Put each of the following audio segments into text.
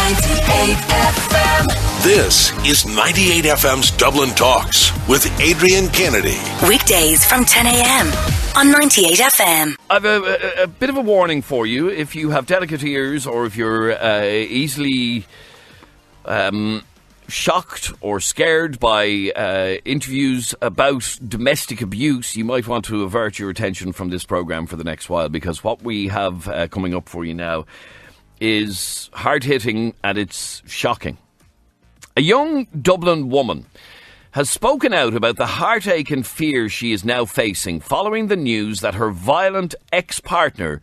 98FM. This is 98FM's Dublin Talks with Adrian Kennedy. Weekdays from 10 a.m. on 98FM. I've a bit of a warning for you. If you have delicate ears or if you're easily shocked or scared by interviews about domestic abuse, you might want to avert your attention from this programme for the next while, because what we have coming up for you now is hard-hitting and it's shocking. A young Dublin woman has spoken out about the heartache and fear she is now facing following the news that her violent ex-partner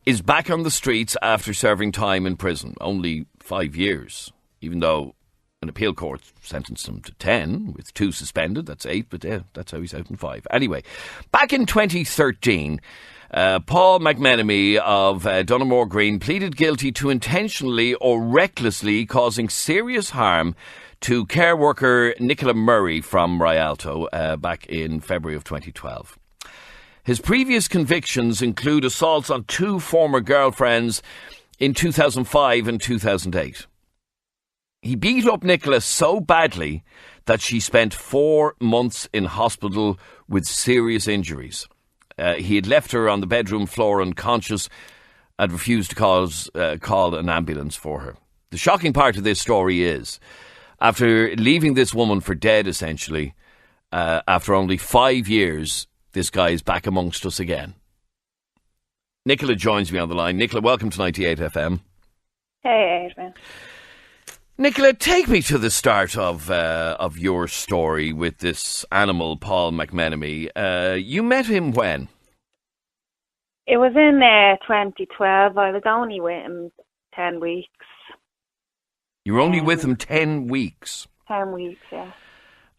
is back on the streets after serving time in prison. Only 5 years, even though an appeal court sentenced him to 10, with 2 suspended. That's 8, but that's how he's out in 5. Anyway, back in 2013... Paul McMenemy of Dunamore Green pleaded guilty to intentionally or recklessly causing serious harm to care worker Nicola Murray from Rialto back in February of 2012. His previous convictions include assaults on 2 former girlfriends in 2005 and 2008. He beat up Nicola so badly that she spent 4 months in hospital with serious injuries. He had left her on the bedroom floor unconscious and refused to call an ambulance for her. The shocking part of this story is, after leaving this woman for dead, essentially, after only 5 years, this guy is back amongst us again. Nicola joins me on the line. Nicola, welcome to 98FM. Hey, Adrian. Nicola, take me to the start of your story with this animal, Paul McMenemy. You met him when? It was in 2012. I was only with him 10 weeks. You were only with him 10 weeks? 10 weeks, yeah.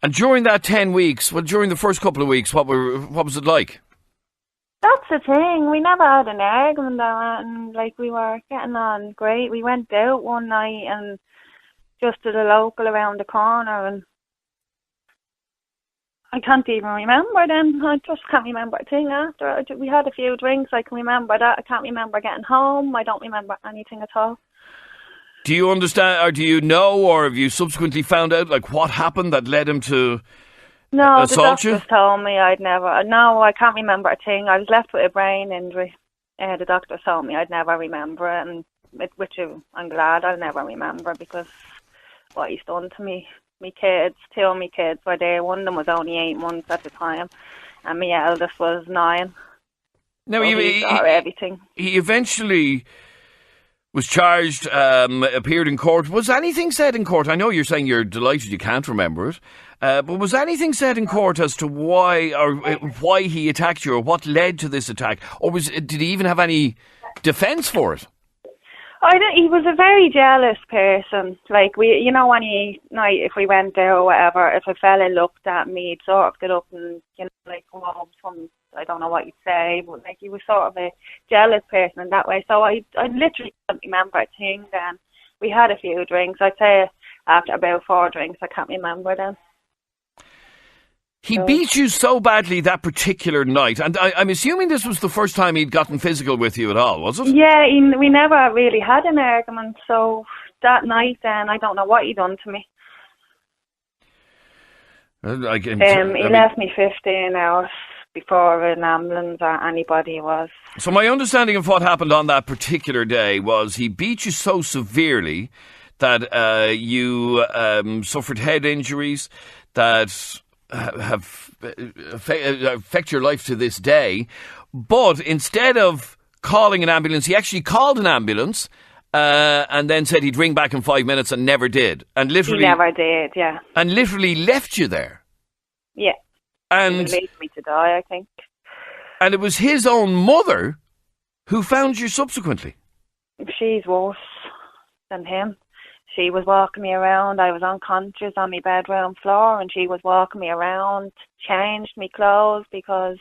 And during that 10 weeks, well, during the first couple of weeks, what was it like? That's the thing. We never had an argument, and we were getting on great. We went out one night and just to the local around the corner, and I can't even remember then. I just can't remember a thing after. We had a few drinks, I can remember that. I can't remember getting home. I don't remember anything at all. Do you understand, or do you know, or have you subsequently found out, what happened that led him to assault you? No, the doctors told me I'd never... No, I can't remember a thing. I was left with a brain injury. The doctor told me I'd never remember it, and which I'm glad I'll never remember, because what he's done to me. My kids, 2 of my kids were there. One of them was only 8 months at the time, and my eldest was 9. No, so he saw everything. He eventually was charged, appeared in court. Was anything said in court? I know you're saying you're delighted you can't remember it, but was anything said in court as to why he attacked you, or what led to this attack, or did he even have any defence for it? He was a very jealous person. If we went there or whatever, if a fella looked at me, he'd sort of get up and, I don't know what you'd say, but he was sort of a jealous person in that way. So I literally can't remember a thing then. We had a few drinks. I'd say after about 4 drinks, I can't remember then. He beat you so badly that particular night, and I'm assuming this was the first time he'd gotten physical with you at all, was it? Yeah, we never really had an argument, so that night then, I don't know what he done to me. He left me 15 hours before an ambulance or anybody was. So my understanding of what happened on that particular day was he beat you so severely that you suffered head injuries that have affect your life to this day, but instead of calling an ambulance, he actually called an ambulance and then said he'd ring back in 5 minutes and never did. And literally, he never did, yeah. And literally left you there. Yeah. And he left me to die, I think. And it was his own mother who found you subsequently. She's worse than him. She was walking me around. I was unconscious on my bedroom floor, and she was walking me around, changed me clothes because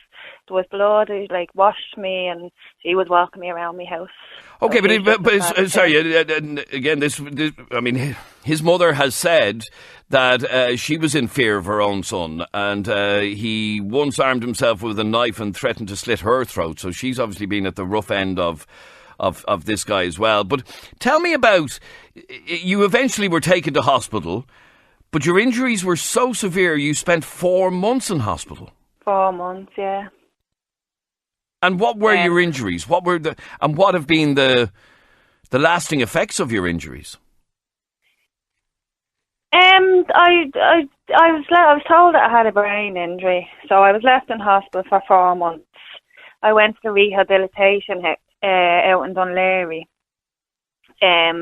there was blood. It washed me, and she was walking me around my house. Okay, but sorry, again, his mother has said that she was in fear of her own son, and he once armed himself with a knife and threatened to slit her throat. So she's obviously been at the rough end of of this guy as well. But tell me about, you eventually were taken to hospital, but your injuries were so severe you spent 4 months in hospital. 4 months, yeah. And what were your injuries? What have been the lasting effects of your injuries? I was told that I had a brain injury, so I was left in hospital for 4 months. I went to rehabilitation out in Dunleary. I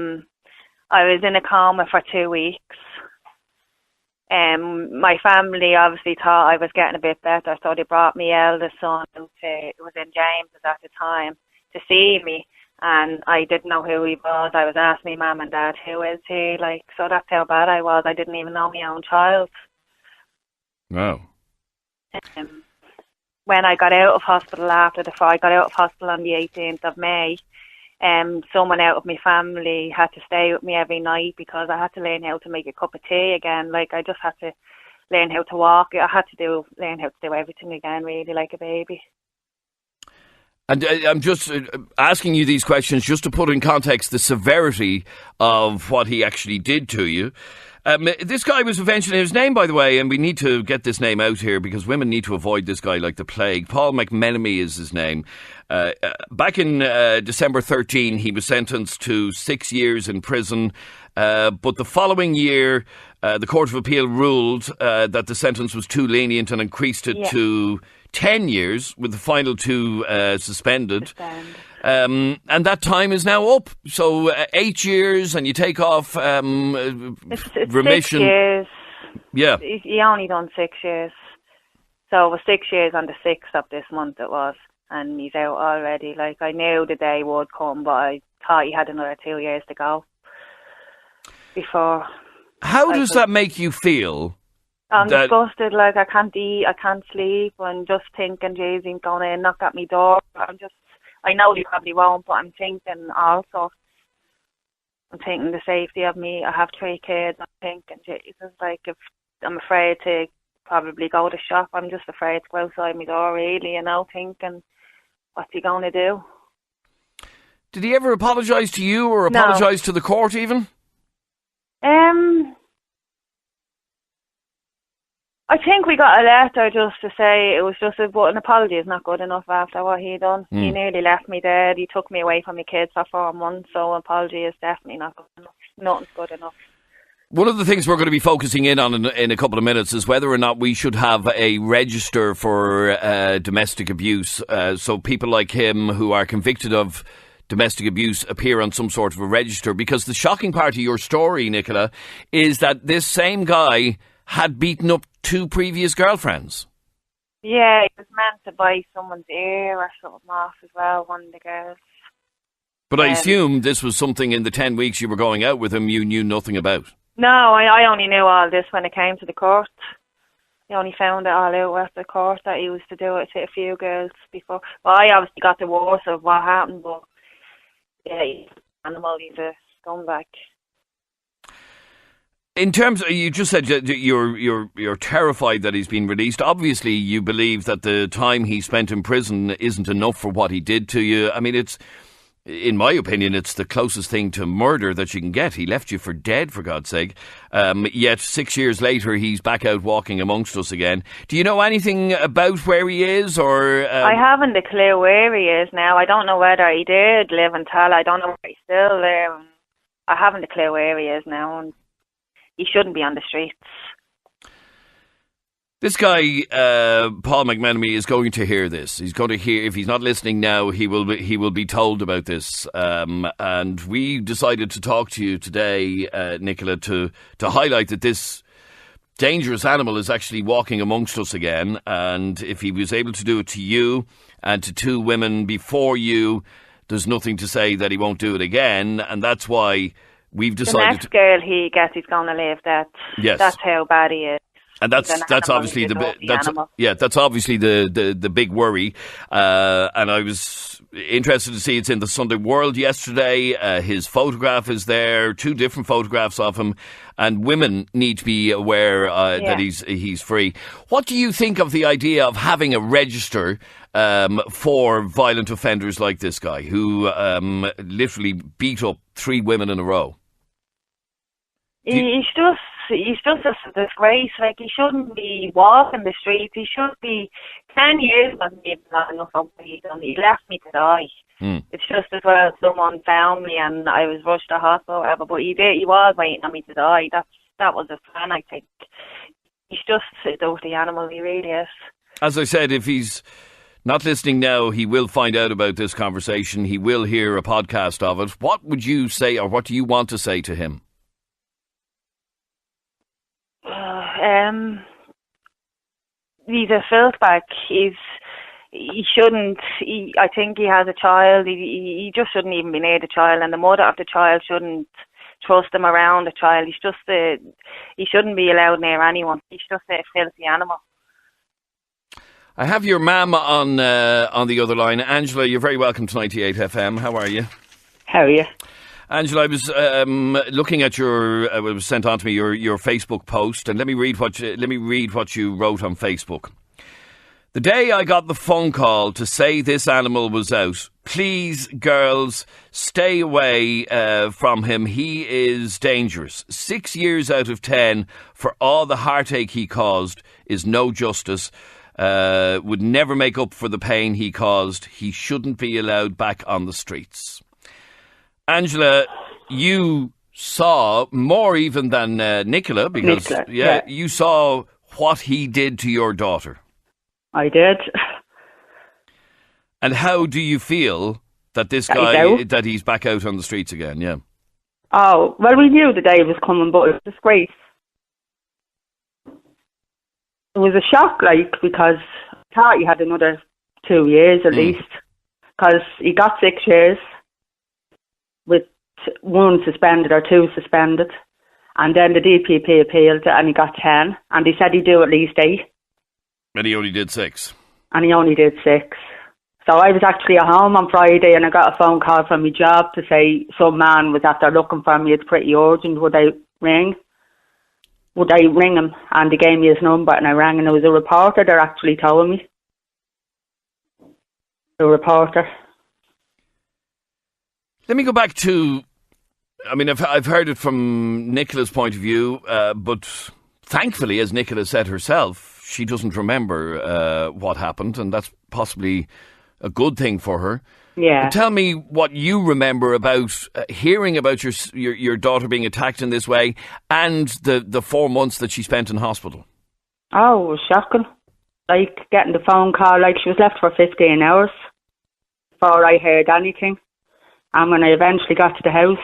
was in a coma for 2 weeks. My family obviously thought I was getting a bit better, so they brought my eldest son out it was in James's at the time, to see me. And I didn't know who he was. I was asking my mum and dad, who is he? So that's how bad I was. I didn't even know my own child. Wow. When I got out of hospital I got out of hospital on the 18th of May, someone out of my family had to stay with me every night because I had to learn how to make a cup of tea again. I just had to learn how to walk. I had to learn how to do everything again, really, like a baby. And I'm just asking you these questions just to put in context the severity of what he actually did to you. This guy was eventually, his name, by the way, and we need to get this name out here because women need to avoid this guy like the plague. Paul McMenemy is his name. Back in December 13, he was sentenced to 6 years in prison. But the following year, the Court of Appeal ruled that the sentence was too lenient and increased it to 10 years, with the final 2 suspended. And that time is now up. So 8 years, and you take off it's remission. 6 years. Yeah. He only done 6 years. So it was 6 years on the 6th of this month it was. And he's out already. I knew the day would come, but I thought he had another 2 years to go before. How does that make you feel? I'm disgusted. I can't eat, I can't sleep, and just thinking, geez, he's going to knock at my door. I know he probably won't, but I'm thinking also. I'm thinking the safety of me. I have 3 kids. I'm thinking, Jesus, if I'm afraid to probably go to shop. I'm just afraid to go outside my door, really, thinking, what's he going to do? Did he ever apologise to you or apologise to the court even? I think we got a letter just to say it was just an apology is not good enough after what he done. He nearly left me dead. He took me away from my kids for 4 months, so an apology is definitely not good enough. Nothing's good enough. One of the things we're going to be focusing in on in a couple of minutes is whether or not we should have a register for domestic abuse. So people like him who are convicted of domestic abuse appear on some sort of a register. Because the shocking part of your story, Nicola, is that this same guy had beaten up 2 previous girlfriends. Yeah, he was meant to bite someone's ear or something off as well, one of the girls. But I assume this was something in the 10 weeks you were going out with him you knew nothing about. No, I only knew all this when it came to the court. I only found it all out at the court that he used to do it to a few girls before. Well, I obviously got the worst of what happened, but yeah, he's an animal, he's a scumbag. In terms of, you just said that you're terrified that he's been released. Obviously, you believe that the time he spent in prison isn't enough for what he did to you. I mean, in my opinion, it's the closest thing to murder that you can get. He left you for dead, for God's sake. Yet 6 years later, he's back out walking amongst us again. Do you know anything about where he is? Or I haven't a clue where he is now. I don't know whether he did live in Tal. I don't know whether he's still there. I haven't a clue where he is now. And he shouldn't be on the streets. This guy, Paul McMenemy, is going to hear this. He's going to hear, if he's not listening now, he will be told about this. And we decided to talk to you today, Nicola, to highlight that this dangerous animal is actually walking amongst us again. And if he was able to do it to you and to 2 women before you, there's nothing to say that he won't do it again. And that's why we've decided... The next girl he gets, he's going to live that. Yes. That's how bad he is. And that's obviously the big worry. And I was interested to see it's in the Sunday World yesterday. His photograph is there, 2 different photographs of him, and women need to be aware that he's free. What do you think of the idea of having a register for violent offenders like this guy, who literally beat up 3 women in a row? He's just a disgrace. Like, he shouldn't be walking the streets. He should be 10 years wasn't even not enough of what he done. He left me to die. It's just as well someone found me and I was rushed to hospital or whatever, but he was waiting on me to die. That was his plan, I think. He's just a dirty animal, he really is. As I said, if he's not listening now, he will find out about this conversation. He will hear a podcast of it. What would you say, or what do you want to say to him? He's a filthbag. He shouldn't. I think he has a child. He just shouldn't even be near the child, and the mother of the child shouldn't trust him around the child. He shouldn't be allowed near anyone. He's just a filthy animal. I have your mum on the other line. Angela, you're very welcome to 98 FM. How are you? How are you? Angela, I was looking at it was sent on to me, your Facebook post, and let me read what you wrote on Facebook. The day I got the phone call to say this animal was out, please, girls, stay away from him. He is dangerous. 6 years out of 10 for all the heartache he caused is no justice. Would never make up for the pain he caused. He shouldn't be allowed back on the streets. Angela, you saw more even than Nicola, because you saw what he did to your daughter. I did. And how do you feel that this guy, that he's back out on the streets again? Yeah. Oh, well, we knew the day was coming, but it was a disgrace. It was a shock, because I thought he had another 2 years at least, because he got 6 years with 1 suspended or 2 suspended, and then the DPP appealed and he got 10, and he said he'd do at least 8. And he only did 6. And he only did 6. So I was actually at home on Friday and I got a phone call from my job to say some man was after looking for me. It's pretty urgent. Would I ring? Would I ring him? And he gave me his number and I rang, and it was a reporter that actually told me. The reporter. Let me go back to, I mean, I've heard it from Nicola's point of view, but thankfully, as Nicola said herself, she doesn't remember what happened, and that's possibly a good thing for her. Yeah. But tell me what you remember about hearing about your daughter being attacked in this way, and the 4 months that she spent in hospital. Oh, it was shocking. Getting the phone call, she was left for 15 hours before I heard anything. And when I eventually got to the house,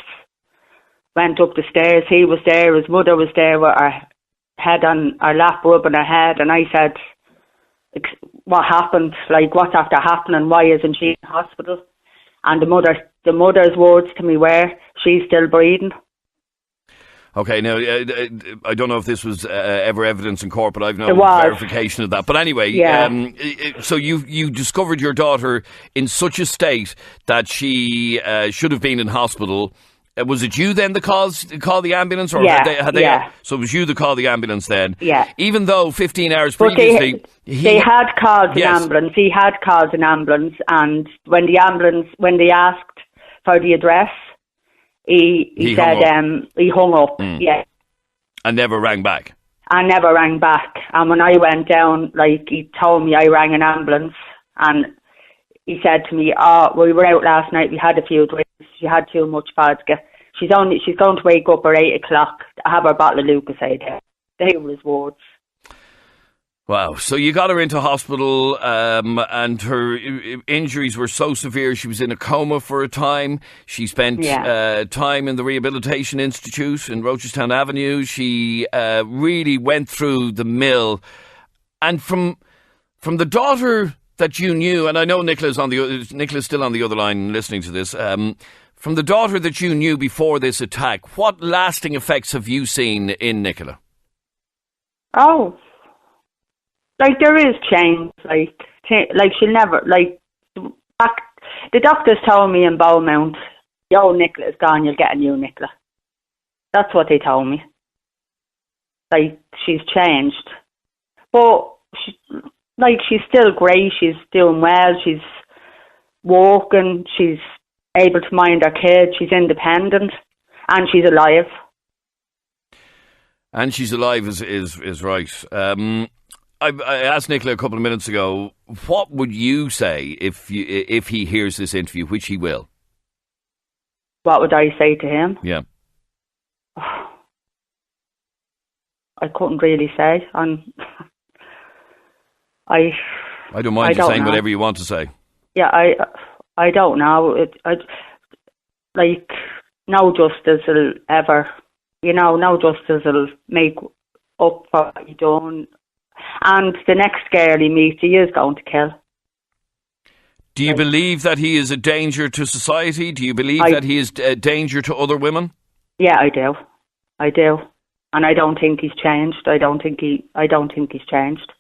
went up the stairs, he was there, his mother was there with her head on her lap, rubbing her head, and I said, what happened? What's after happening? Why isn't she in hospital? And the mother's words to me were, she's still breathing. Okay, now, I don't know if this was ever evidence in court, but I've no verification of that. But anyway, so you discovered your daughter in such a state that she should have been in hospital. Was it you then that called the ambulance? Or had they, so it was you that called the ambulance then? Yeah. Even though 15 hours previously... They had called an ambulance. He had called an ambulance, and when they asked for the address, he said he hung up. Yeah. And never rang back? I never rang back. And when I went down, he told me I rang an ambulance, and he said to me, we were out last night, we had a few drinks, she had too much vodka. She's going to wake up at 8 o'clock. I have her bottle of Lucozade there. They were his words. Wow. So you got her into hospital, and her injuries were so severe she was in a coma for a time. She spent time in the Rehabilitation Institute in Rochestown Avenue. She really went through the mill. And from the daughter that you knew, and I know Nicola's still on the other line listening to this, from the daughter that you knew before this attack, what lasting effects have you seen in Nicola? Oh, there is change. She'll never, back the doctors told me in Beaumont, your Nicola's gone, you'll get a new Nicola. That's what they told me. Like, she's changed. But, she's still great. She's doing well. She's walking. She's able to mind her kids. She's independent. And she's alive. And she's alive is right. I asked Nicola a couple of minutes ago, what would you say if he hears this interview, which he will? What would I say to him? Yeah. I couldn't really say. I don't mind you saying whatever you want to say. Yeah, I don't know. No justice will ever, no justice will make up for what you done. And the next girl he meets, he is going to kill. Do you believe that he is a danger to society? Do you believe that he is a danger to other women? Yeah, I do. And I don't think he's changed. I don't think he's changed.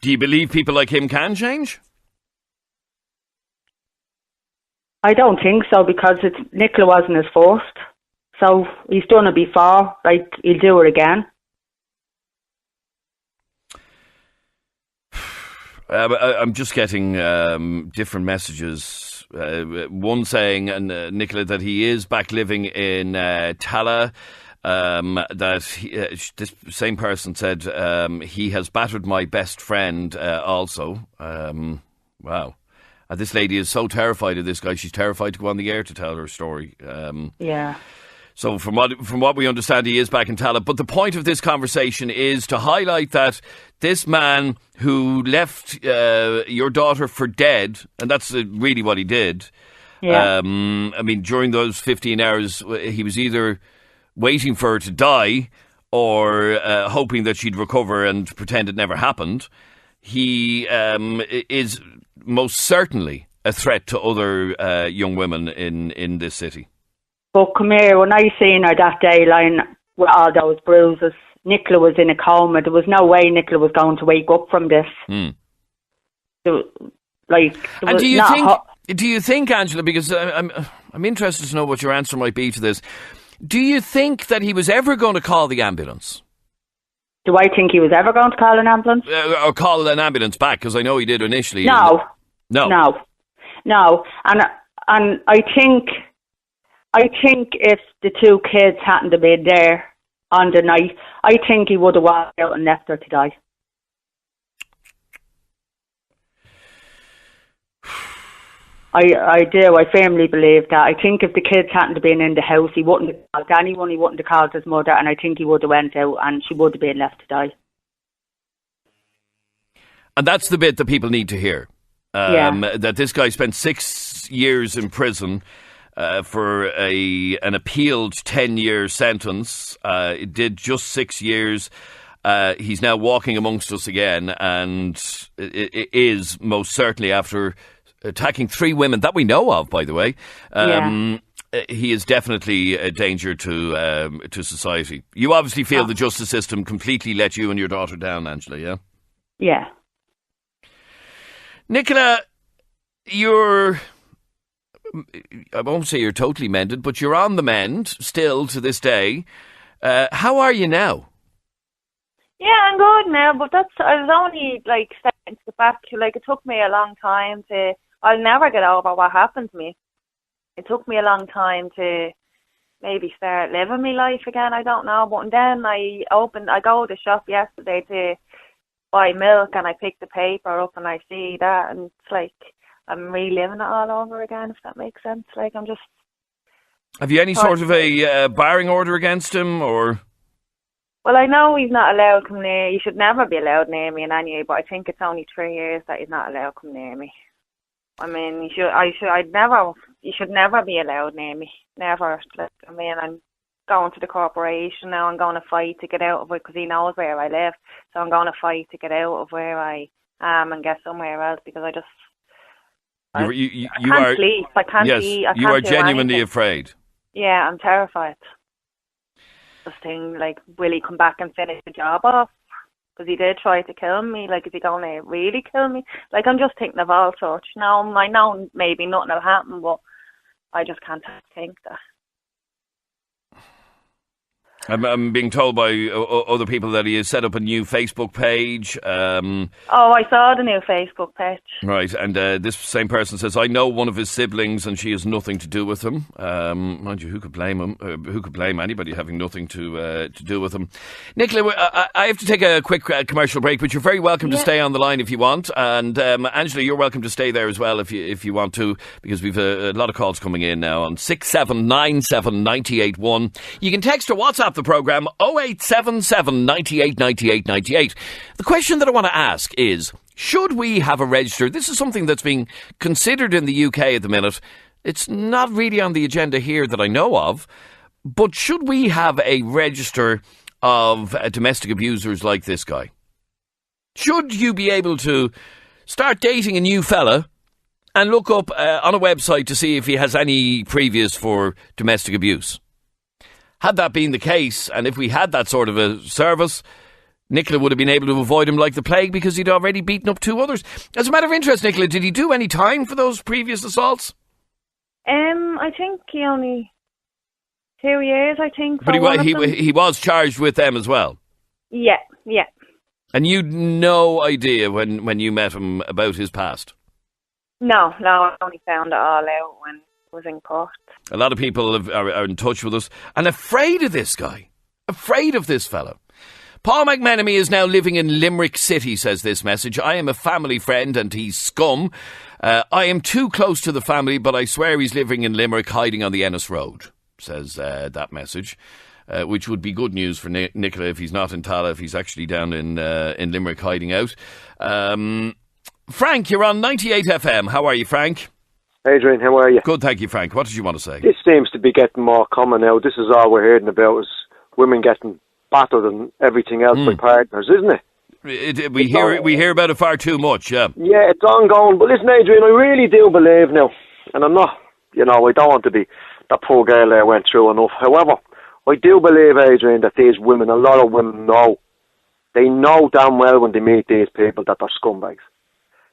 Do you believe people like him can change? I don't think so, because Nicola wasn't his first. So he's done it before, he'll do it again. I'm just getting different messages. One saying, Nicola, that he is back living in Tala. This same person said he has battered my best friend also. Wow. This lady is so terrified of this guy, she's terrified to go on the air to tell her story. Yeah. So from what we understand, he is back in Tala. But the point of this conversation is to highlight that this man who left your daughter for dead, and that's really what he did. Yeah. During those 15 hours, he was either waiting for her to die or hoping that she'd recover and pretend it never happened. He is most certainly a threat to other young women in this city. But come here, when I seen her that day lying with all those bruises, Nicola was in a coma. There was no way Nicola was going to wake up from this. Mm. And do you think, Angela, because I'm interested to know what your answer might be to this, do you think that he was ever going to call the ambulance? Do I think he was ever going to call an ambulance? Or call an ambulance back, because I know he did initially. No. And I think if the two kids hadn't have been there on the night, I think he would have walked out and left her to die. I do. I firmly believe that. I think if the kids hadn't have been in the house, he wouldn't have called anyone. He wouldn't have called his mother, and I think he would have went out and she would have been left to die. And that's the bit that people need to hear. That this guy spent 6 years in prison for an appealed 10-year sentence. It did just 6 years. He's now walking amongst us again, and it is most certainly after attacking 3 women that we know of, by the way. He is definitely a danger to society. You obviously feel the justice system completely let you and your daughter down, Angela, yeah? Yeah. Nicola, I won't say you're totally mended, but you're on the mend still to this day. How are you now? Yeah, I'm good now, but I was only starting to get back to, it took me a long time I'll never get over what happened to me. It took me a long time to maybe start living my life again, I don't know. But then I go to the shop yesterday to buy milk, and I pick the paper up and I see that, and it's I'm reliving it all over again, if that makes sense. I'm just... Have you any sort of a barring order against him, or...? Well, I know he's not allowed to come near. He should never be allowed near me in any way, but I think it's only 3 years that he's not allowed to come near me. I mean, he should never be allowed near me. Never. I'm going to the corporation now. I'm going to fight to get out of it because he knows where I live. So I'm going to fight to get out of where I am and get somewhere else, because I can't sleep. I can't eat. I can't you are do genuinely anything. afraid. Yeah, I'm terrified. This thing, will he come back and finish the job off? Because he did try to kill me. Like, is he going to really kill me? Like, I'm just thinking of all sorts. Now, I know maybe nothing will happen, but I just can't think that. I'm being told by other people that he has set up a new Facebook page. I saw the new Facebook page. Right, and this same person says, I know one of his siblings and she has nothing to do with him. Mind you, who could blame him? Who could blame anybody having nothing to do with him? Nicola, I have to take a quick commercial break, but you're very welcome to stay on the line if you want. And Angela, you're welcome to stay there as well if you want to, because we've a lot of calls coming in now on 6797 981. You can text or WhatsApp the programme 0877 98 98 98. The question that I want to ask is, should we have a register? This is something that's being considered in the UK at the minute. It's not really on the agenda here that I know of, but should we have a register of domestic abusers like this guy? Should you be able to start dating a new fella and look up on a website to see if he has any previous for domestic abuse? Had that been the case, and if we had that sort of a service, Nicola would have been able to avoid him like the plague because he'd already beaten up 2 others. As a matter of interest, Nicola, did he do any time for those previous assaults? I think he only 2 years, I think. But he was charged with them as well? Yeah. And you'd no idea when you met him about his past? No, I only found it all out when it was in court. A lot of people are in touch with us and afraid of this guy, afraid of this fellow. Paul McMenemy is now living in Limerick City, says this message. I am a family friend and he's scum. I am too close to the family, but I swear he's living in Limerick, hiding on the Ennis Road, says that message, which would be good news for Nicola if he's not in Tala, if he's actually down in Limerick hiding out. Frank, you're on 98 FM. How are you, Frank? Adrian, how are you? Good, thank you, Frank. What did you want to say? This seems to be getting more common now. This is all we're hearing about, is women getting battered and everything else by partners, isn't it? We hear about it far too much, yeah. Yeah, it's ongoing. But listen, Adrian, I really do believe now, and I'm not, I don't want to be, that poor girl there went through enough. However, I do believe, Adrian, that these women, a lot of women know, they know damn well when they meet these people that they're scumbags.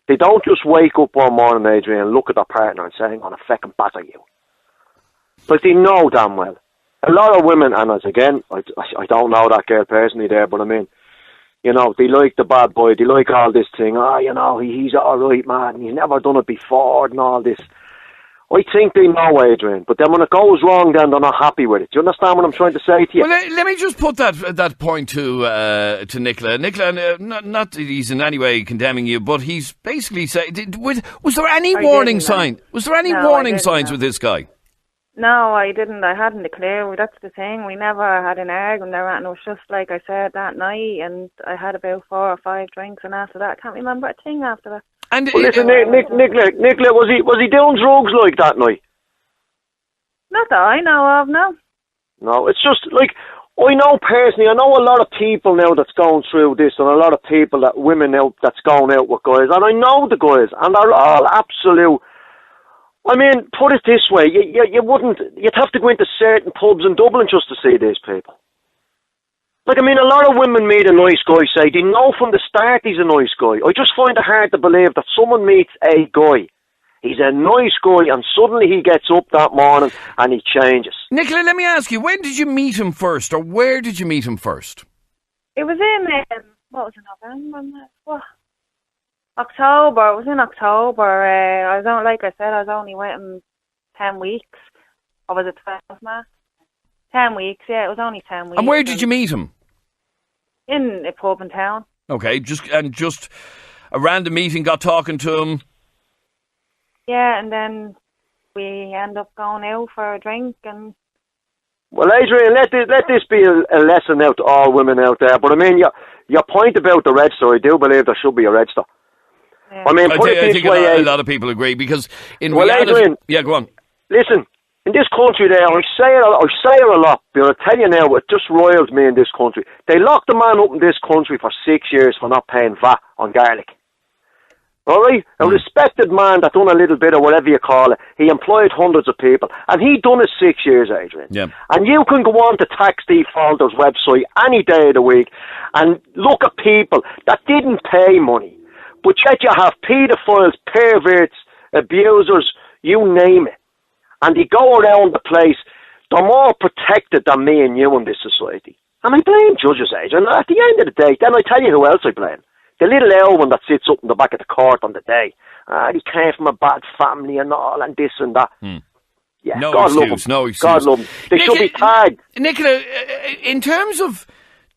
They don't just wake up one morning, Adrian, and look at their partner and say, I'm going to fucking batter you. But they know damn well. A lot of women, and as again, I don't know that girl personally there, but I mean, they like the bad boy, they like all this thing, he's alright, man, he's never done it before, and all this. I think they know, Adrian, but then when it goes wrong, then they're not happy with it. Do you understand what I'm trying to say to you? Well, let me just put that point to Nicola. Nicola, not that he's in any way condemning you, but he's basically saying, was there any warning sign? Was there any warning signs with this guy? No, I didn't. I hadn't a clue. That's the thing. We never had an argument or anything. It was just like I said that night, and I had about 4 or 5 drinks, and after that, I can't remember a thing after that. And listen, Nicola, was he doing drugs like that night? Not that I know of, no. No, it's just like, I know personally, I know a lot of people now that's going through this, and a lot of people, women out that's going out with guys, and I know the guys, and they're all absolute. I mean, put it this way, you'd have to go into certain pubs in Dublin just to see these people. Like, I mean, a lot of women meet a nice guy, say, they know from the start he's a nice guy. I just find it hard to believe that someone meets a guy, he's a nice guy, and suddenly he gets up that morning and he changes. Nicola, let me ask you, when did you meet him first, or where did you meet him first? It was in, what was it, November? What? October. It was in October. Like I said, I was only with him 10 weeks. Or was it 12 months? 10 weeks, yeah, it was only 10 weeks. And where did you meet him? In a pub in town. Okay, just a random meeting, got talking to him. Yeah, and then we end up going out for a drink and... Well, Adrian, let this be a lesson out to all women out there. But I mean, your point about the register, I do believe there should be a register. Yeah. I mean, I think a lot of people agree, because in reality... Adrian, yeah, go on. Listen, in this country there, I say it a lot, but I'll tell you now, it just roils me in this country. They locked a man up in this country for 6 years for not paying VAT on garlic. All right? A respected man that done a little bit of whatever you call it. He employed hundreds of people. And he done it 6 years, Adrian. Yeah. And you can go on to tax defaulters' website any day of the week and look at people that didn't pay money. But yet you have paedophiles, perverts, abusers, you name it. And they go around the place. They're more protected than me and you in this society. And I blame judges, Adrian. At the end of the day, then I tell you who else I blame. The little Elwin that sits up in the back of the court on the day. He came from a bad family and all, and this and that. Yeah, No God excuse, love him. no excuse. God love him. They should be tagged. Nicola, in terms of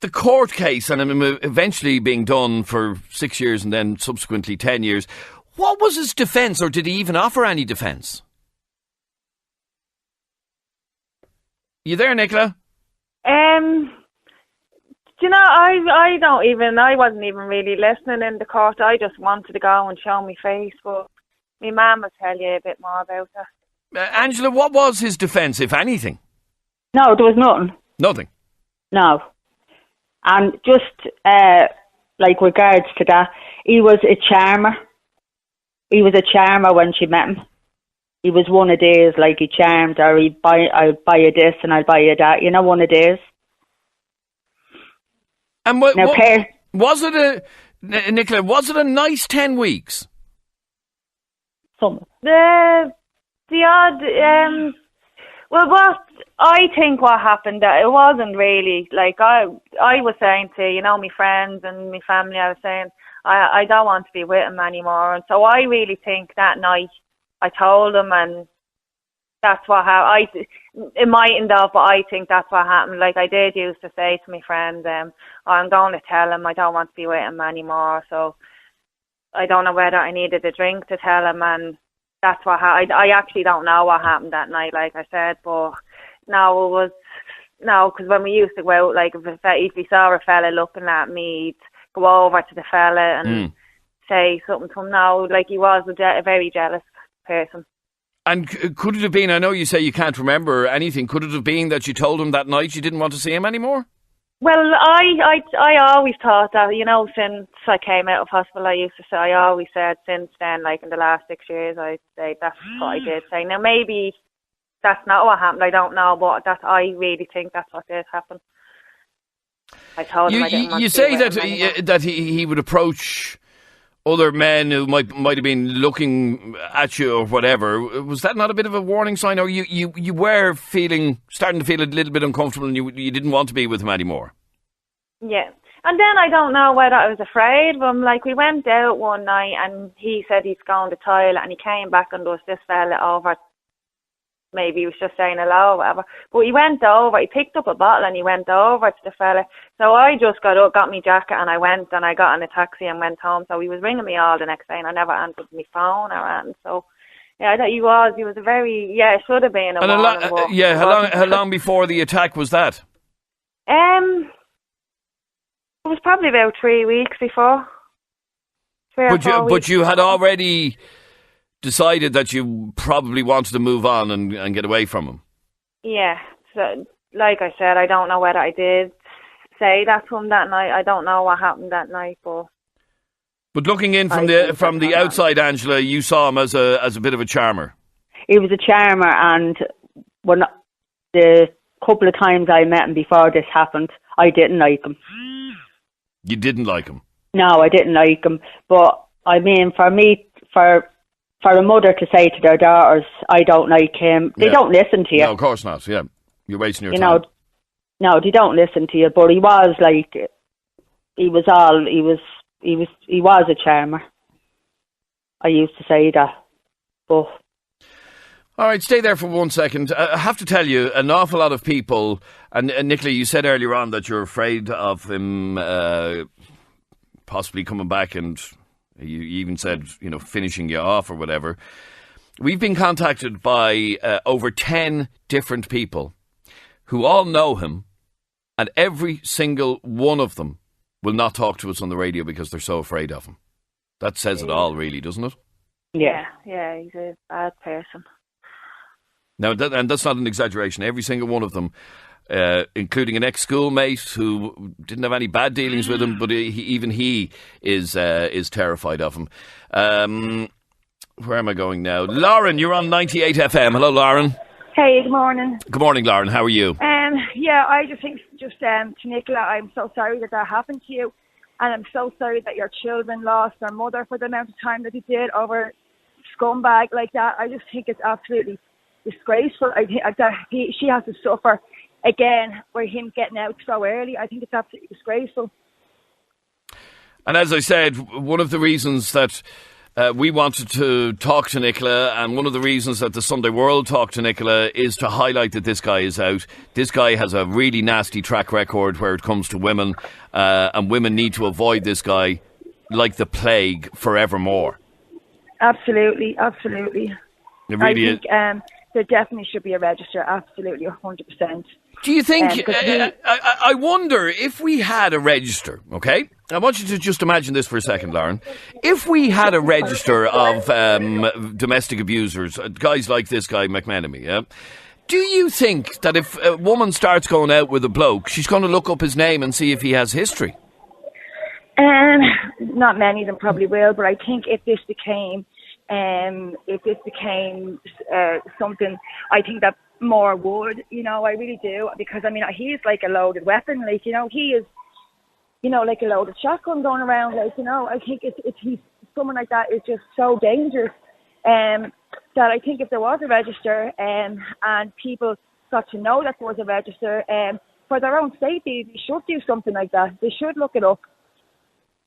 the court case and eventually being done for 6 years and then subsequently 10 years, what was his defence, or did he even offer any defence? You there, Nicola? Do you know, I wasn't even really listening in the court. I just wanted to go and show my face, but my mum will tell you a bit more about it. Angela, what was his defence, if anything? No, there was nothing. Nothing? No. And just, like, regards to that, he was a charmer. He was a charmer when she met him. He was one of these, like, he charmed her, I'll buy you this and I'll buy you that. You know, one of these. And was it Nicola, was it a nice 10 weeks? Some. The odd, well, what I think what happened, that it wasn't really, like, I was saying to, you know, my friends and my family, I was saying, I don't want to be with him anymore. And so I really think that night I told him, and that's what happened. It mightn't have, but I think that's what happened. Like, I did used to say to my friends, I'm going to tell him I don't want to be with him anymore. So I don't know whether I needed a drink to tell him, and that's what happened. I actually don't know what happened that night, like I said, but because when we used to go out, like, if we saw a fella looking at me, he'd go over to the fella and say something to him. No, like, he was a very jealous person. And could it have been, I know you say you can't remember anything, could it have been that you told him that night you didn't want to see him anymore? Well, I always thought that, you know, since I came out of hospital, I used to say, I always said since then, like in the last 6 years, I'd say that's what I did say. Now, maybe that's not what happened, I don't know, but I really think that's what did happen. I told him I didn't want to say be with him that he would approach other men who might have been looking at you or whatever. Was that not a bit of a warning sign, or you were starting to feel a little bit uncomfortable and you didn't want to be with him anymore? Yeah. And then I don't know whether I was afraid of him. Like, we went out one night and he said he's going to the toilet, and he came back and there was this fella over. Maybe he was just saying hello or whatever. But he went over, he picked up a bottle and he went over to the fella. So I just got up, got my jacket, and I went and I got in a taxi and went home. So he was ringing me all the next day and I never answered my phone or anything. So, yeah, I thought he was a very, it should have been a warning. How long before the attack was that? It was probably about 3 weeks before. But you had already decided that you probably wanted to move on and get away from him. Yeah. So, like I said, I don't know whether I did say that to him that night. I don't know what happened that night, but looking in from the outside, Angela, you saw him as a bit of a charmer. He was a charmer, and when the couple of times I met him before this happened, I didn't like him. You didn't like him? No, I didn't like him. But I mean, for a mother to say to their daughters, I don't like him, they don't listen to you. No, of course not, yeah. You're wasting your time. No, they don't listen to you, but he was a charmer. I used to say that, but... All right, stay there for 1 second. I have to tell you, an awful lot of people, and Nicola, you said earlier on that you're afraid of him possibly coming back, and you even said, finishing you off or whatever. We've been contacted by over 10 different people who all know him, and every single one of them will not talk to us on the radio because they're so afraid of him. That says it all, really, doesn't it? Yeah, he's a bad person. Now, and that's not an exaggeration. Every single one of them including an ex-schoolmate who didn't have any bad dealings with him, but even he is terrified of him. Where am I going now? Lauren, you're on 98 FM. Hello, Lauren. Hey, good morning. Good morning, Lauren. How are you? Yeah, I just think, to Nicola, I'm so sorry that happened to you, and I'm so sorry that your children lost their mother for the amount of time that they did over scumbag like that. I just think it's absolutely disgraceful. I think that she has to suffer again for him getting out so early. I think it's absolutely disgraceful. And as I said, one of the reasons that we wanted to talk to Nicola, and one of the reasons that the Sunday World talked to Nicola, is to highlight that this guy is out. This guy has a really nasty track record where it comes to women, and women need to avoid this guy like the plague forevermore. Absolutely, absolutely. It really I think there definitely should be a register, absolutely, 100%. Do you think, I wonder if we had a register, okay? I want you to just imagine this for a second, Lauren. If we had a register of domestic abusers, guys like this guy, McMenemy, yeah? Do you think that if a woman starts going out with a bloke, she's going to look up his name and see if he has history? Not many of them probably will, but I think if this became something, I think that more would, I really do, because he's like a loaded weapon, like, he is, like a loaded shotgun going around, like, I think he's someone like that is just so dangerous, that I think if there was a register, and people got to know that there was a register, for their own safety, they should do something like that. They should look it up.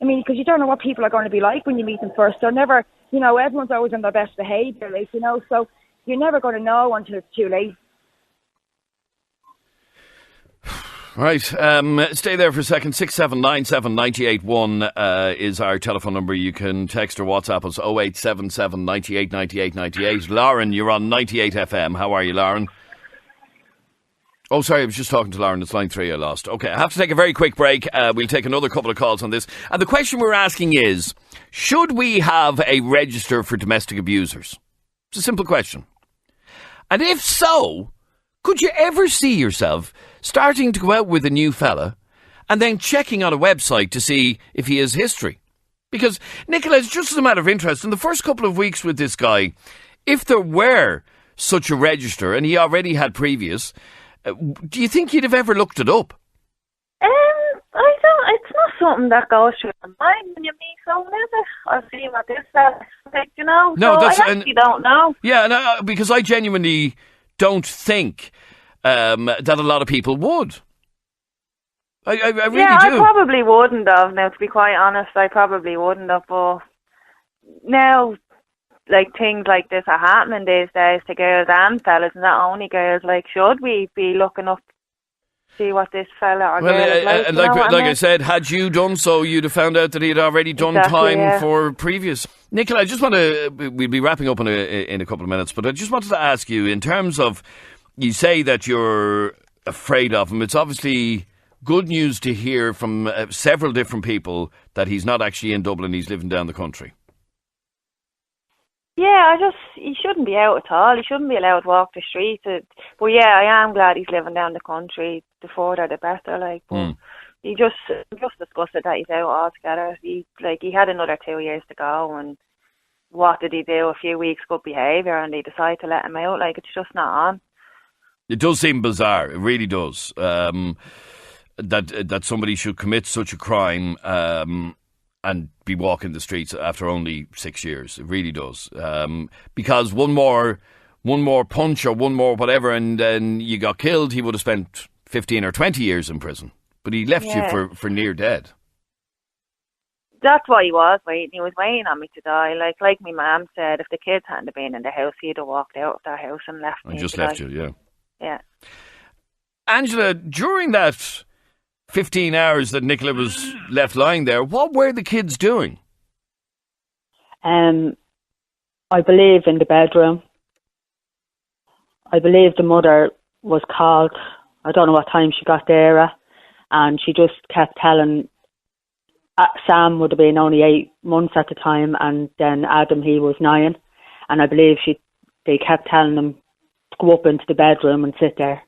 Because you don't know what people are going to be like when you meet them first. They're never, everyone's always on their best behaviour, like, so you're never going to know until it's too late. Right, stay there for a second. 6797 981 is our telephone number. You can text or WhatsApp us 0877 98 98 98. Lauren, you're on 98 FM. How are you, Lauren? Oh, sorry, I was just talking to Lauren. It's line 3 I lost. Okay, I have to take a very quick break. We'll take another couple of calls on this. And the question we're asking is, should we have a register for domestic abusers? It's a simple question. And if so, could you ever see yourself starting to go out with a new fella and then checking on a website to see if he has history? Because, Nicola, it's just as a matter of interest, in the first couple of weeks with this guy, if there were such a register and he already had previous, do you think you'd have ever looked it up? I don't. It's not something that goes through my mind when you meet someone, is it? I'll see what this is like, No, so I actually don't know. Yeah, no, because I genuinely don't think that a lot of people would. I really do. Yeah, I probably wouldn't have. Now, to be quite honest, I probably wouldn't have. But now, like, things like this are happening these days to girls and fellas, and not only girls. Like, should we be looking up, see what this fella or girl is like? Like I said, had you done so, you'd have found out that he had already done time for previous. Nicola, I just want to, we'll be wrapping up in a couple of minutes, but I just wanted to ask you, in terms of, you say that you're afraid of him. It's obviously good news to hear from several different people that he's not actually in Dublin, he's living down the country. Yeah, he shouldn't be out at all. He shouldn't be allowed to walk the streets. But yeah, I am glad he's living down the country. The further, the better. Like, but he just disgusted that he's out altogether. He had another 2 years to go, and what did he do? A few weeks good behaviour, and they decide to let him out. Like, it's just not on. It does seem bizarre. It really does. That somebody should commit such a crime and be walking the streets after only 6 years. It really does. Because one more punch or one more whatever, and then you got killed, he would have spent 15 or 20 years in prison. But he left you for near dead. That's why he was waiting. He was waiting on me to die. Like my mum said, if the kids hadn't been in the house, he'd have walked out of that house and left me. And just left you, yeah. Yeah. Angela, during that 15 hours that Nicola was left lying there, what were the kids doing? I believe in the bedroom. I believe the mother was called. I don't know what time she got there at, and she just kept telling. Sam would have been only 8 months at the time, and then Adam, he was 9, and I believe they kept telling him to go up into the bedroom and sit there.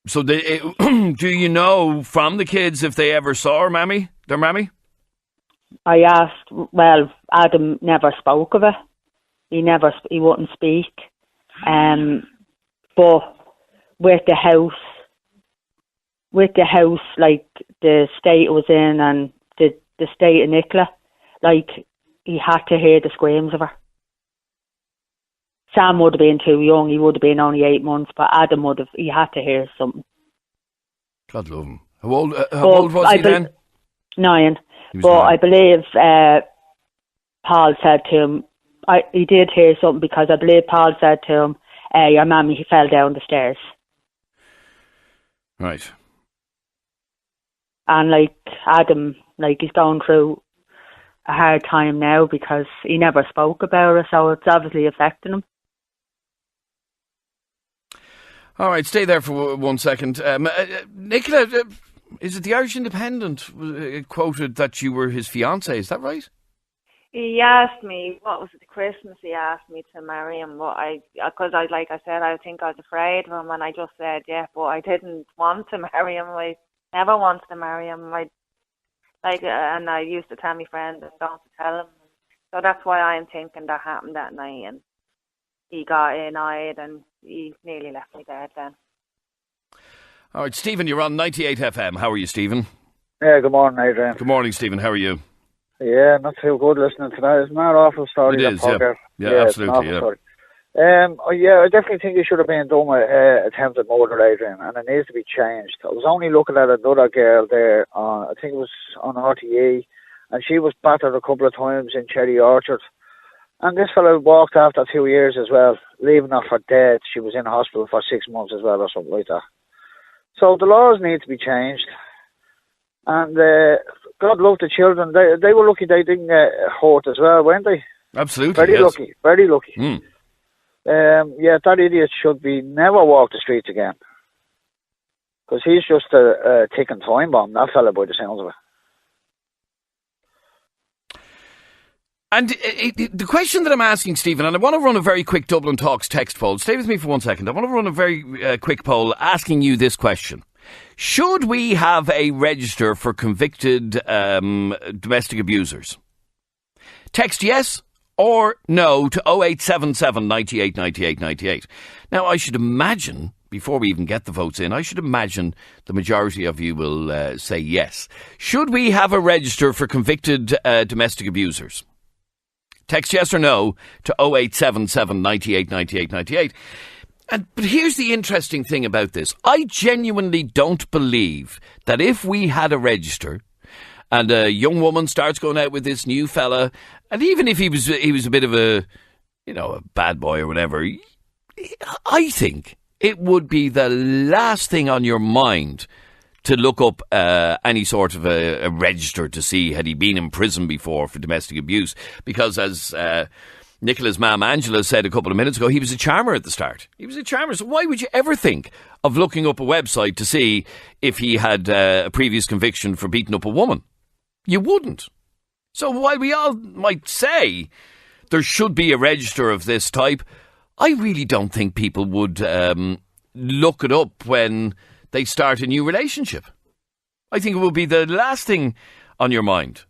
So do you know from the kids if they ever saw their mammy? I asked, well, Adam never spoke of it. He wouldn't speak. But with the house, like the state it was in and the state of Nicola, like he had to hear the screams of her. Sam would have been too young. He would have been only 8 months, but Adam he had to hear something. God love him. How old was he then? 9. But 9. I believe Paul said to him, he did hear something because I believe Paul said to him, your mammy, he fell down the stairs. Right. And like Adam, like he's going through a hard time now because he never spoke about it, so it's obviously affecting him. All right, stay there for 1 second. Nicola, is it the Irish Independent quoted that you were his fiancée? Is that right? He asked me, what was it, Christmas, he asked me to marry him, but because I said, I think I was afraid of him, and I just said, yeah, but I didn't want to marry him. I never wanted to marry him. And I used to tell my friend, don't tell him. So that's why I'm thinking that happened that night, and he got annoyed, and he nearly left me dead then. All right, Stephen, you're on 98FM. How are you, Stephen? Yeah, good morning, Adrian. Good morning, Stephen. How are you? Yeah, not too good listening to that. It's not an awful story. It is, yeah, absolutely, yeah. Story. I definitely think it should have been done with attempted murder, Adrian, and it needs to be changed. I was only looking at another girl there, I think it was on RTE, and she was battered a couple of times in Cherry Orchard. And this fellow walked after 2 years as well, leaving her for dead. She was in hospital for 6 months as well, or something like that. So the laws need to be changed. And God love the children. They were lucky they didn't get hurt as well, weren't they? Absolutely, very lucky, very lucky. Mm. That idiot should be never walk the streets again. Because he's just a ticking time bomb, that fella, by the sounds of it. And the question that I'm asking, Stephen, and I want to run a very quick Dublin Talks text poll. Stay with me for 1 second. I want to run a very quick poll asking you this question. Should we have a register for convicted domestic abusers? Text yes or no to 0877 98 98 98. Now, I should imagine, before we even get the votes in, I should imagine the majority of you will say yes. Should we have a register for convicted domestic abusers? Text yes or no to 0877 98 98 98. But here's the interesting thing about this. I genuinely don't believe that if we had a register and a young woman starts going out with this new fella, and even if he was a bit of a bad boy or whatever, I think it would be the last thing on your mind to look up any sort of a register to see had he been in prison before for domestic abuse. Because as Nicola's mum Angela said a couple of minutes ago, he was a charmer at the start. He was a charmer. So why would you ever think of looking up a website to see if he had a previous conviction for beating up a woman? You wouldn't. So while we all might say there should be a register of this type, I really don't think people would look it up when they start a new relationship. I think it will be the last thing on your mind.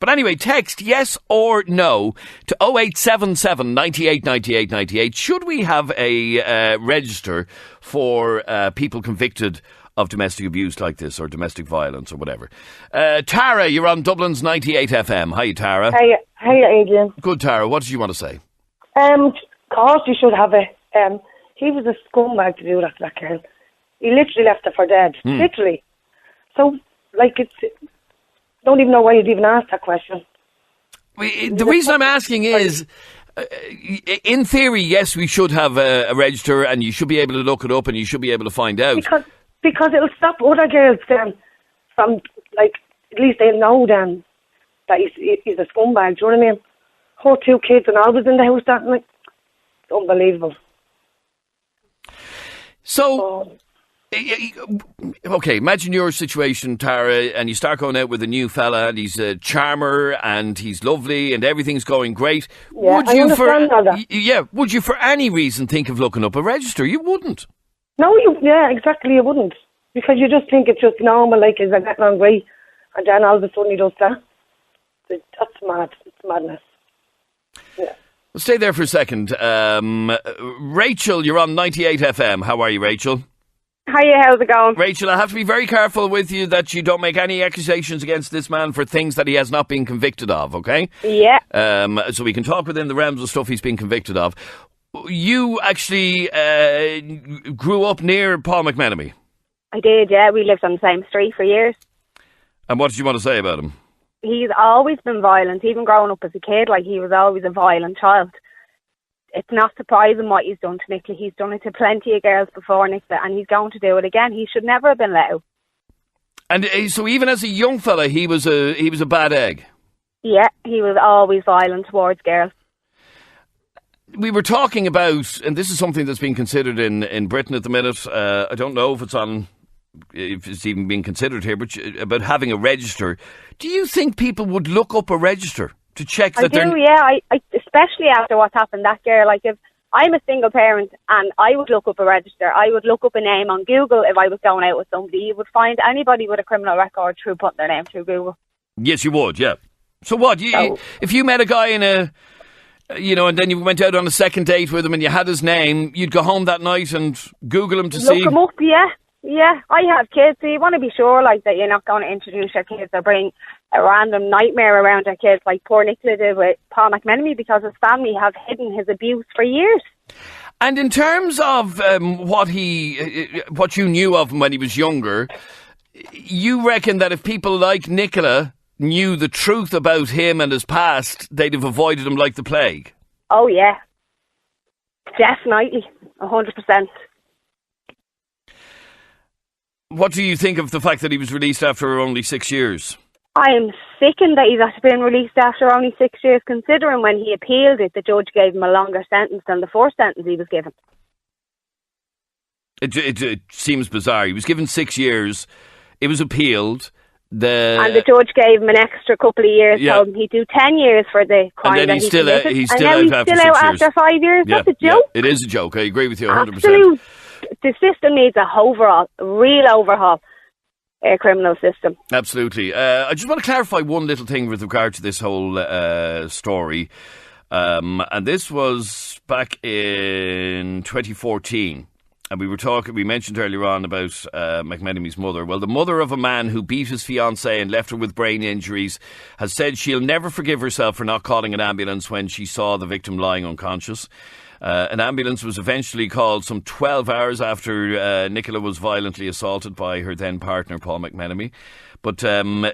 But anyway, text yes or no to 0877 98 98 98. Should we have a register for people convicted of domestic abuse like this, or domestic violence, or whatever? Tara, you're on Dublin's 98FM. Hi, Tara. Hi, Adrian. Good, Tara. What did you want to say? Of course you should have it. He was a scumbag to do that to that girl. He literally left her for dead. Literally. So, don't even know why you'd even ask that question. The reason I'm asking is, in theory, yes, we should have a register, and you should be able to look it up, and you should be able to find out. Because it'll stop other girls then from, at least they'll know then that he's a scumbag, do you know what I mean? Her 2 kids and all was in the house, it's unbelievable. So, okay, imagine your situation, Tara, and you start going out with a new fella, and he's a charmer, and he's lovely, and everything's going great. Yeah, would you for any reason think of looking up a register? You wouldn't. No, yeah, exactly, you wouldn't. Because you just think it's just normal, like, is I getting on great? And then all of a sudden he does that. That's mad. It's madness. Yeah. Well, stay there for a second. Rachel, you're on 98 FM. How are you, Rachel? Hiya, how's it going? Rachel, I have to be very careful with you that you don't make any accusations against this man for things that he has not been convicted of, okay? Yeah. So we can talk within the realms of stuff he's been convicted of. You actually grew up near Paul McMenemy. I did, yeah. We lived on the same street for years. And what did you want to say about him? He's always been violent, even growing up as a kid. Like, he was always a violent child. It's not surprising what he's done to Nicola. He's done it to plenty of girls before Nicola, and he's going to do it again. He should never have been let out. And so even as a young fella, he was a bad egg? Yeah, he was always violent towards girls. We were talking about, and this is something that's being considered in Britain at the minute, I don't know if it's even being considered here, but about having a register. Do you think people would look up a register to check that they're... Yeah. I especially after what's happened that girl. Like, if I'm a single parent and I would look up a register, I would look up a name on Google if I was going out with somebody. You would find anybody with a criminal record through putting their name through Google. Yes, you would, yeah. So what? If you met a guy in a... and then you went out on a second date with him and you had his name, you'd go home that night and Google him to see... Look him up, yeah. Yeah, I have kids, so you want to be sure, like, that you're not going to introduce your kids or bring a random nightmare around your kids, like poor Nicola did with Paul McMenemy, because his family have hidden his abuse for years. And in terms of what you knew of him when he was younger, you reckon that if people like Nicola knew the truth about him and his past, they'd have avoided him like the plague? Oh, yeah. Definitely. 100%. What do you think of the fact that he was released after only 6 years? I am sickened that he's actually been released after only 6 years, considering when he appealed it, the judge gave him a longer sentence than the first sentence he was given. It seems bizarre. He was given 6 years. It was appealed. And the judge gave him an extra couple of years, told him he'd do 10 years for the crime and then that he committed. He's still out after 6 years. After 5 years. Yeah, That's a joke. Yeah, it is a joke. I agree with you 100%. Absolute. The system needs a real overhaul. Criminal system. Absolutely. I just want to clarify one little thing with regard to this whole story. And this was back in 2014. And we mentioned earlier on about McMenemy's mother. Well, the mother of a man who beat his fiancée and left her with brain injuries has said she'll never forgive herself for not calling an ambulance when she saw the victim lying unconscious. An ambulance was eventually called some 12 hours after Nicola was violently assaulted by her then partner, Paul McMenemy. But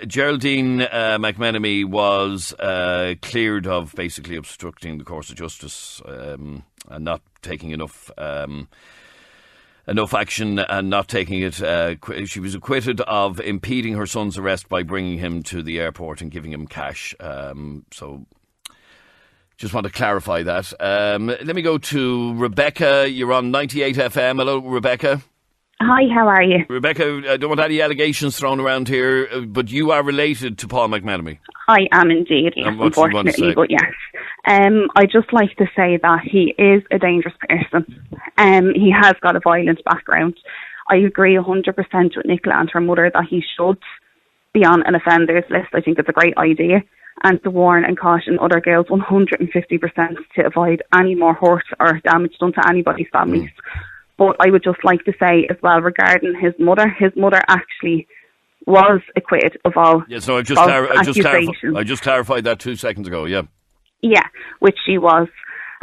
Geraldine McMenemy was cleared of basically obstructing the course of justice and not taking enough action and not taking it. She was acquitted of impeding her son's arrest by bringing him to the airport and giving him cash. So just want to clarify that. Let me go to Rebecca. You're on 98 FM. Hello, Rebecca. Hi, how are you? Rebecca, I don't want any allegations thrown around here, but you are related to Paul McMenemy. I am indeed, yes, unfortunately, but yes. I'd just like to say that he is a dangerous person. He has got a violent background. I agree 100% with Nicola and her mother that he should be on an offenders list. I think it's a great idea. And to warn and caution other girls 150% to avoid any more hurt or damage done to anybody's families. But I would just like to say as well regarding his mother actually was acquitted of all accusations. I just clarified that 2 seconds ago, yeah. Yeah, which she was.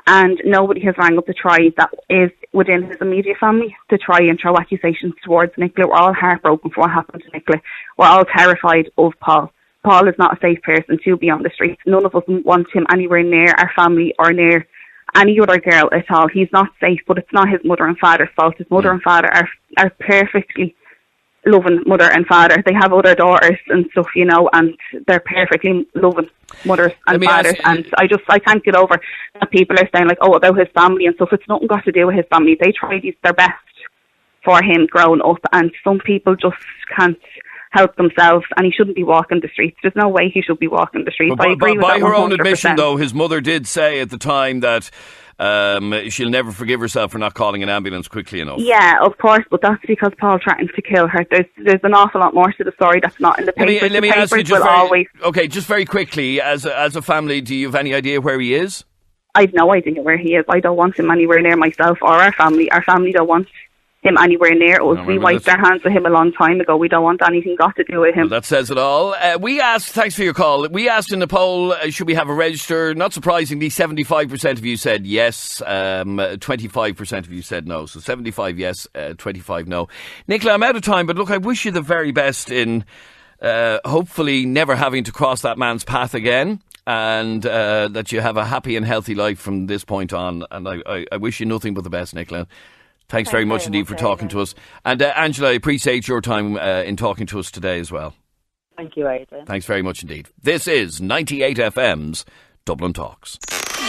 And nobody has rang up to try, that is within his immediate family, to try and throw accusations towards Nicola. We're all heartbroken for what happened to Nicola. We're all terrified of Paul. Paul is not a safe person to be on the streets. None of us want him anywhere near our family or near any other girl at all. He's not safe, but it's not his mother and father's fault. His mother and father are perfectly loving mother and father. They have other daughters and stuff, and they're perfectly loving mothers and fathers. And I can't get over that people are saying about his family and stuff. It's nothing got to do with his family. They tried their best for him growing up, and some people just can't help themselves, and he shouldn't be walking the streets. There's no way he should be walking the streets. But I agree with by that her 100%. own admission, though, his mother did say at the time that she'll never forgive herself for not calling an ambulance quickly enough. Yeah, of course, but that's because Paul threatened to kill her. There's an awful lot more to the story that's not in the papers. Let me ask you just very quickly, as a family, do you have any idea where he is? I've no idea where he is. I don't want him anywhere near myself or our family. Our family don't want him anywhere near us. We wiped our hands with him a long time ago. We don't want anything got to do with him. Well, that says it all. We asked, thanks for your call, we asked in the poll, should we have a register? Not surprisingly, 75% of you said yes, 25% of you said no. So 75 yes, 25 no. Nicola, I'm out of time, but look, I wish you the very best in hopefully never having to cross that man's path again. And that you have a happy and healthy life from this point on. And I wish you nothing but the best, Nicola. Thanks very much indeed for talking to us. And Angela, I appreciate your time in talking to us today as well. Thank you, Adrian. Thanks very much indeed. This is 98FM's Dublin Talks.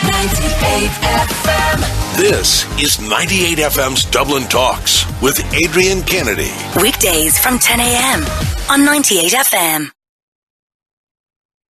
98FM. This is 98FM's Dublin Talks with Adrian Kennedy. Weekdays from 10 a.m. on 98FM.